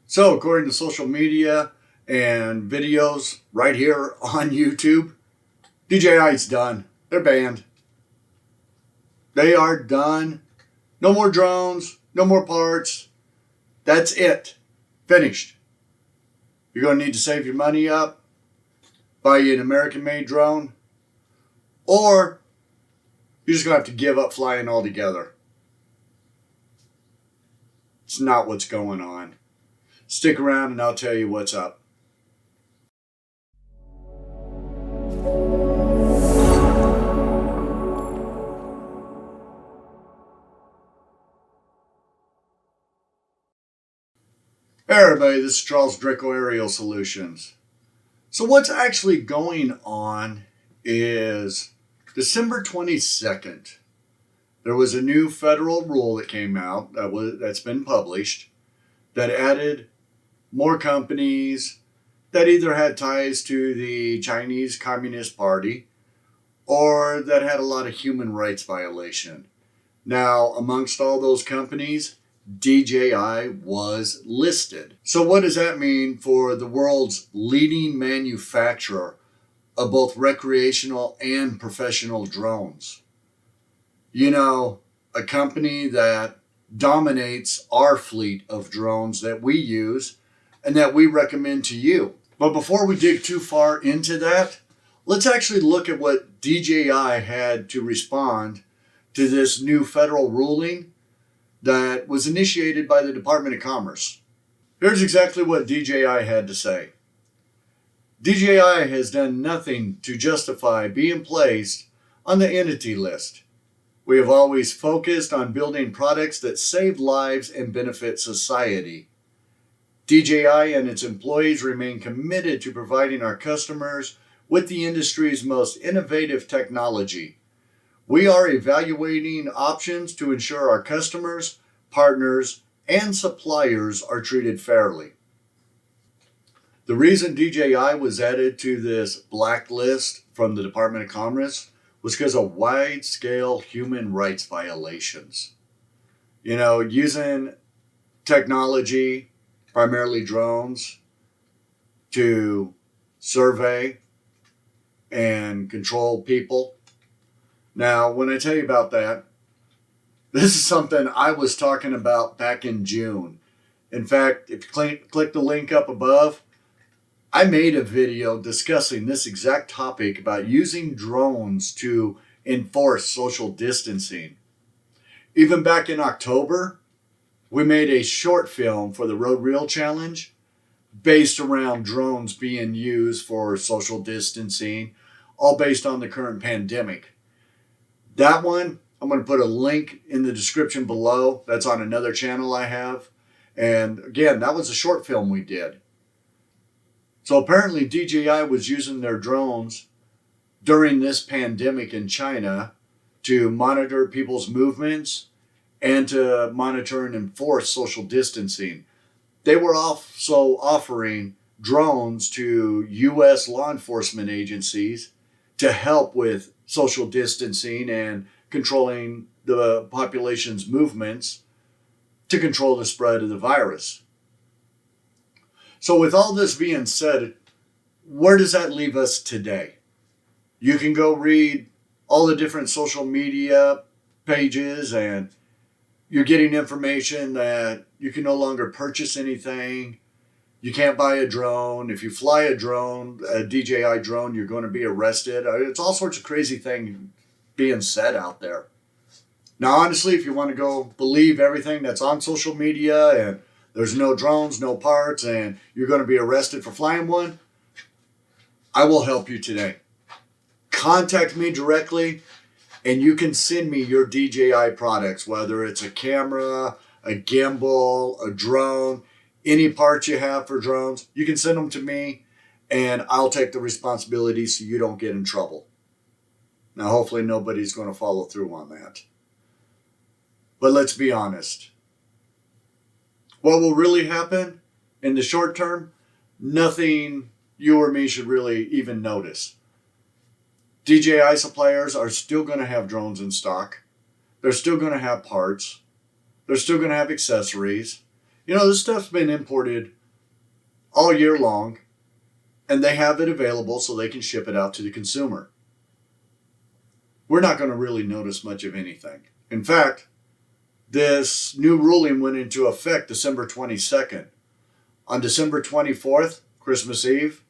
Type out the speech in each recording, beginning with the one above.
So according to social media and videos right here on YouTube, DJI's done. They're banned. They are done. No more drones, no more parts. That's it. Finished. You're going to need to save your money up, buy you an American-made drone, or you're just going to have to give up flying altogether. It's not what's going on. Stick around and I'll tell you what's up. Hey everybody, this is Charles, Draco Aerial Solutions. So what's actually going on is December 22nd, there was a new federal rule that came out that's been published that added more companies that either had ties to the Chinese Communist Party or that had a lot of human rights violation. Now, amongst all those companies, DJI was listed. So what does that mean for the world's leading manufacturer of both recreational and professional drones? You know, a company that dominates our fleet of drones that we use and that we recommend to you. But before we dig too far into that, let's actually look at what DJI had to respond to this new federal ruling that was initiated by the Department of Commerce. Here's exactly what DJI had to say. DJI has done nothing to justify being placed on the entity list. We have always focused on building products that save lives and benefit society. DJI and its employees remain committed to providing our customers with the industry's most innovative technology. We are evaluating options to ensure our customers, partners, and suppliers are treated fairly. The reason DJI was added to this blacklist from the Department of Commerce was because of wide-scale human rights violations. You know, using technology, primarily drones, to survey and control people. Now, when I tell you about that, this is something I was talking about back in June. In fact, if you click the link up above, I made a video discussing this exact topic about using drones to enforce social distancing. Even back in October, we made a short film for the Road Reel Challenge based around drones being used for social distancing, all based on the current pandemic. That one, I'm going to put a link in the description below. That's on another channel I have. And again, that was a short film we did. So apparently DJI was using their drones during this pandemic in China to monitor people's movements and to monitor and enforce social distancing. They were also offering drones to U.S. law enforcement agencies to help with social distancing and controlling the population's movements to control the spread of the virus. So with all this being said, where does that leave us today? You can go read all the different social media pages and you're getting information that you can no longer purchase anything. You can't buy a drone. If you fly a drone, a DJI drone, you're going to be arrested. It's all sorts of crazy things being said out there. Now, honestly, if you want to go believe everything that's on social media and there's no drones, no parts, and you're going to be arrested for flying one, I will help you today. Contact me directly and you can send me your DJI products, whether it's a camera, a gimbal, a drone, any parts you have for drones. You can send them to me and I'll take the responsibility so you don't get in trouble. Now, hopefully nobody's going to follow through on that. But let's be honest. What will really happen in the short term? Nothing you or me should really even notice. DJI suppliers are still going to have drones in stock. They're still going to have parts. They're still going to have accessories. This stuff's been imported all year long, and they have it available so they can ship it out to the consumer. We're not going to really notice much of anything. In fact, this new ruling went into effect December 22nd. On December 24th, Christmas Eve,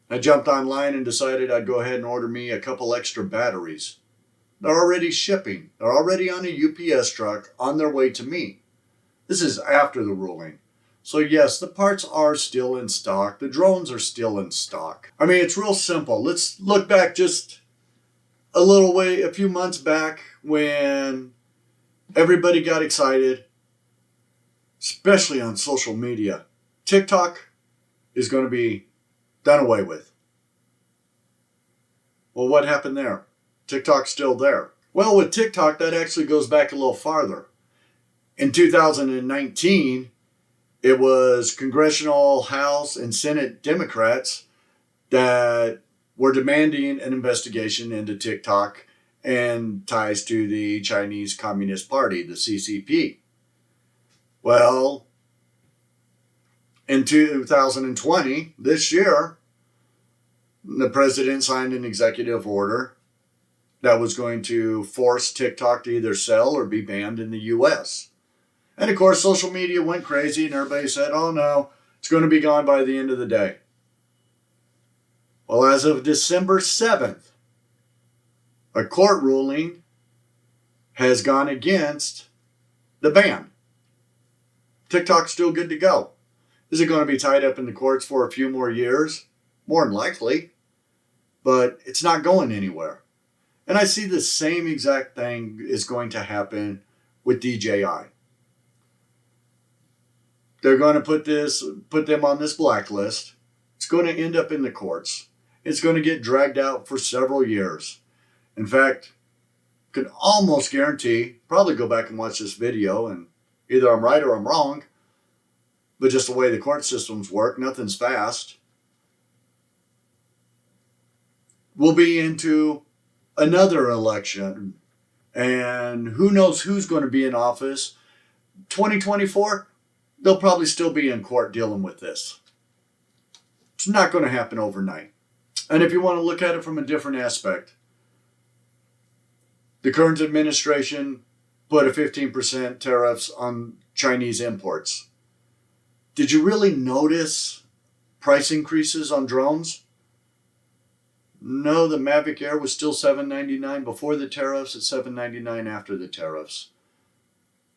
I jumped online and decided I'd go ahead and order me a couple extra batteries. They're already shipping. They're already on a UPS truck on their way to me. This is after the ruling. So yes, the parts are still in stock. The drones are still in stock. I mean, it's real simple. Let's look back just a few months back when everybody got excited, especially on social media. TikTok is going to be done away with. Well, what happened there? TikTok's still there. Well, with TikTok, that actually goes back a little farther. In 2019, it was Congressional House and Senate Democrats that were demanding an investigation into TikTok and ties to the Chinese Communist Party, the CCP. Well, in 2020, this year, the president signed an executive order that was going to force TikTok to either sell or be banned in the U.S. And of course, social media went crazy and everybody said, oh no, it's going to be gone by the end of the day. Well, as of December 7th, a court ruling has gone against the ban. TikTok's still good to go. Is it going to be tied up in the courts for a few more years? More than likely. But it's not going anywhere. And I see the same exact thing is going to happen with DJI. They're going to put them on this blacklist. It's going to end up in the courts. It's going to get dragged out for several years. In fact, could almost guarantee, probably go back and watch this video and either I'm right or I'm wrong, but just the way the court systems work, nothing's fast. We'll be into another election, and who knows who's going to be in office. 2024, they'll probably still be in court dealing with this. It's not going to happen overnight. And if you want to look at it from a different aspect, the current administration put a 15% tariffs on Chinese imports. Did you really notice price increases on drones? No, the Mavic Air was still $799 before the tariffs, at $799 after the tariffs.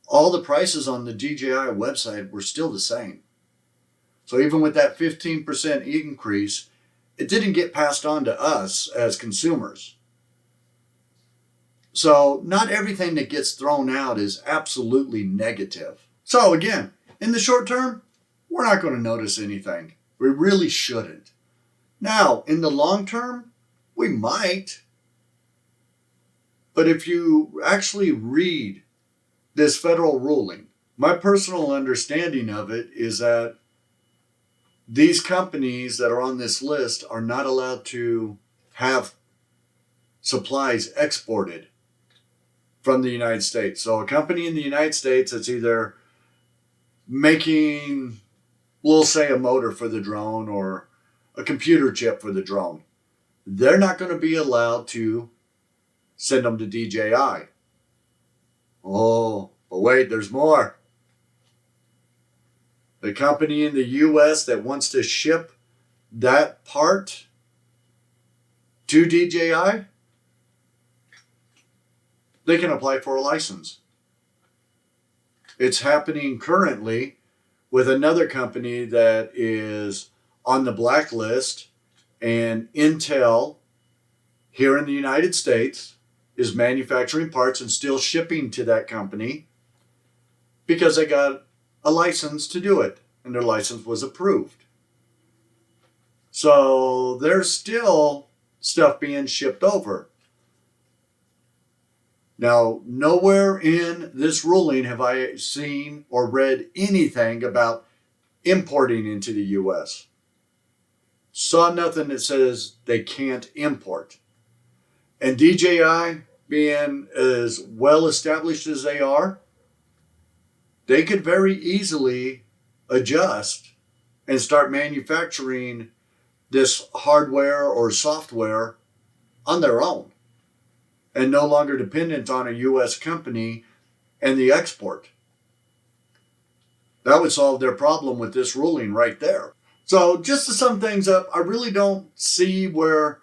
All the prices on the DJI website were still the same. So even with that 15% increase, it didn't get passed on to us as consumers. So not everything that gets thrown out is absolutely negative. So again, in the short term, we're not going to notice anything. We really shouldn't. Now, in the long term, we might. But if you actually read this federal ruling, my personal understanding of it is that these companies that are on this list are not allowed to have supplies exported from the United States. So a company in the United States that's either making, we'll say, a motor for the drone or a computer chip for the drone, they're not going to be allowed to send them to DJI. Oh, but wait, there's more. The company in the U.S. that wants to ship that part to DJI, they can apply for a license. It's happening currently with another company that is on the blacklist, and Intel here in the United States is manufacturing parts and still shipping to that company because they got a license to do it, and their license was approved. So there's still stuff being shipped over. Now, nowhere in this ruling have I seen or read anything about importing into the U.S. Saw nothing that says they can't import. And DJI, being as well established as they are, they could very easily adjust and start manufacturing this hardware or software on their own and no longer dependent on a U.S. company and the export. That would solve their problem with this ruling right there. So just to sum things up, I really don't see where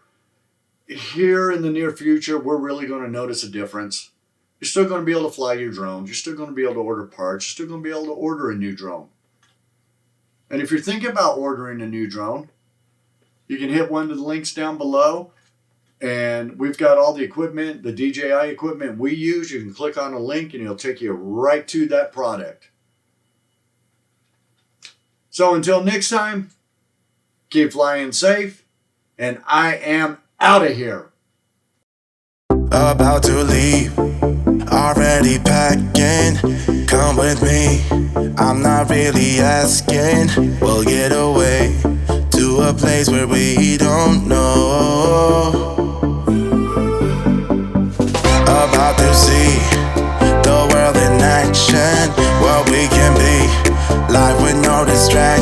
here in the near future we're really going to notice a difference. You're still going to be able to fly your drones. You're still going to be able to order parts. You're still going to be able to order a new drone. And if you're thinking about ordering a new drone, you can hit one of the links down below. And we've got all the equipment, the DJI equipment we use. You can click on a link and it'll take you right to that product. So until next time, keep flying safe. And I am out of here. About to leave, already packing. Come with me, I'm not really asking. We'll get away to a place where we don't know.